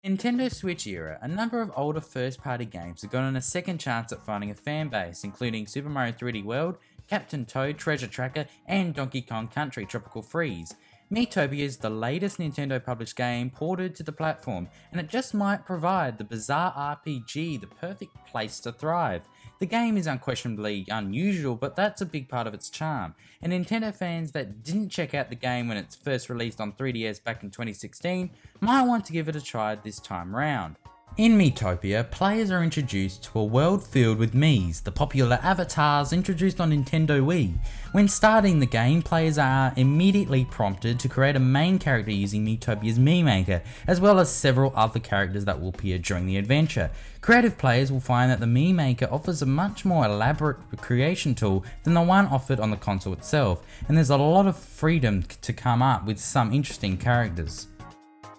Nintendo Switch era, a number of older first-party games have gotten a second chance at finding a fan base, including Super Mario 3D World, Captain Toad Treasure Tracker, and Donkey Kong Country Tropical Freeze. Miitopia is the latest Nintendo published game ported to the platform, and it just might provide the bizarre RPG the perfect place to thrive. The game is unquestionably unusual, but that's a big part of its charm, and Nintendo fans that didn't check out the game when it's first released on 3DS back in 2016 might want to give it a try this time round. In Miitopia, players are introduced to a world filled with Miis, the popular avatars introduced on Nintendo Wii. When starting the game, players are immediately prompted to create a main character using Miitopia's Mii Maker, as well as several other characters that will appear during the adventure. Creative players will find that the Mii Maker offers a much more elaborate creation tool than the one offered on the console itself, and there's a lot of freedom to come up with some interesting characters.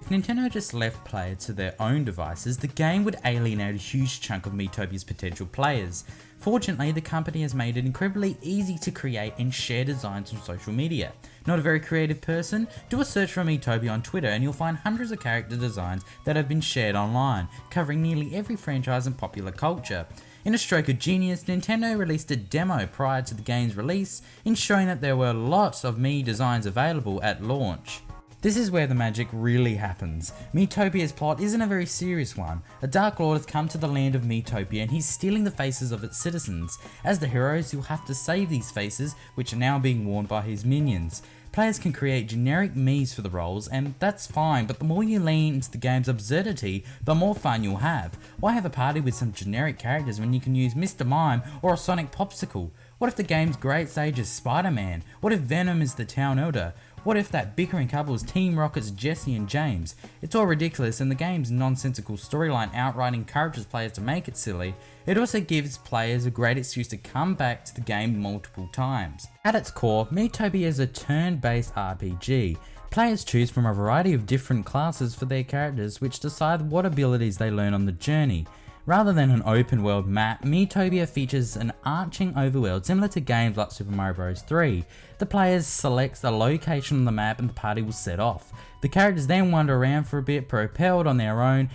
If Nintendo just left players to their own devices, the game would alienate a huge chunk of Miitopia's potential players. Fortunately, the company has made it incredibly easy to create and share designs on social media. Not a very creative person? Do a search for Miitopia on Twitter and you'll find hundreds of character designs that have been shared online, covering nearly every franchise and popular culture. In a stroke of genius, Nintendo released a demo prior to the game's release, ensuring that there were lots of Mii designs available at launch. This is where the magic really happens. Miitopia's plot isn't a very serious one. A Dark Lord has come to the land of Miitopia and he's stealing the faces of its citizens. As the heroes, you'll have to save these faces, which are now being worn by his minions. Players can create generic Miis for the roles, and that's fine, but the more you lean into the game's absurdity, the more fun you'll have. Why have a party with some generic characters when you can use Mr. Mime or a Sonic Popsicle? What if the game's great sage is Spider-Man? What if Venom is the town elder? What if that bickering couple is Team Rocket's Jesse and James? It's all ridiculous, and the game's nonsensical storyline outright encourages players to make it silly. It also gives players a great excuse to come back to the game multiple times. At its core, Miitopia is a turn-based RPG. Players choose from a variety of different classes for their characters, which decide what abilities they learn on the journey. Rather than an open world map, Miitopia features an arching overworld similar to games like Super Mario Bros. 3. The players select a location on the map and the party will set off. The characters then wander around for a bit, propelled on their own,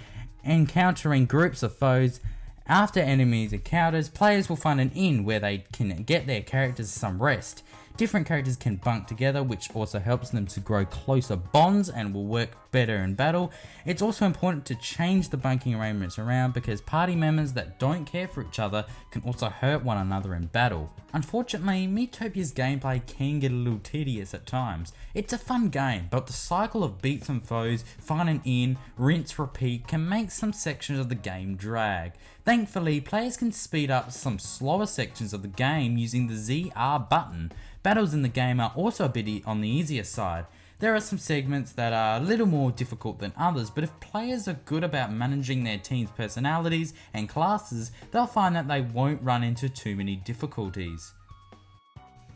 encountering groups of foes. After enemies encounters, players will find an inn where they can get their characters some rest. Different characters can bunk together, which also helps them to grow closer bonds and will work better in battle. It's also important to change the bunking arrangements around because party members that don't care for each other can also hurt one another in battle. Unfortunately, Miitopia's gameplay can get a little tedious at times. It's a fun game, but the cycle of beat some foes, find an inn, rinse, repeat can make some sections of the game drag. Thankfully, players can speed up some slower sections of the game using the ZR button. Battles in the game are also a bit on the easier side. There are some segments that are a little more difficult than others, but if players are good about managing their team's personalities and classes, they'll find that they won't run into too many difficulties.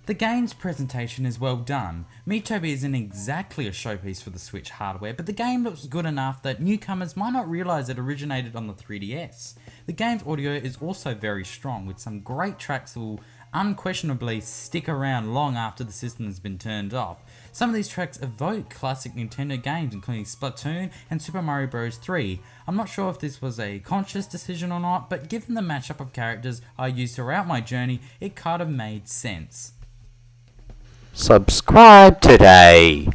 The game's presentation is well done. Miitopia isn't exactly a showpiece for the Switch hardware, but the game looks good enough that newcomers might not realise it originated on the 3DS. The game's audio is also very strong, with some great tracks that will unquestionably stick around long after the system has been turned off. Some of these tracks evoke classic Nintendo games including Splatoon and Super Mario Bros. 3. I'm not sure if this was a conscious decision or not, but given the matchup of characters I used throughout my journey, it kind of made sense. Subscribe today.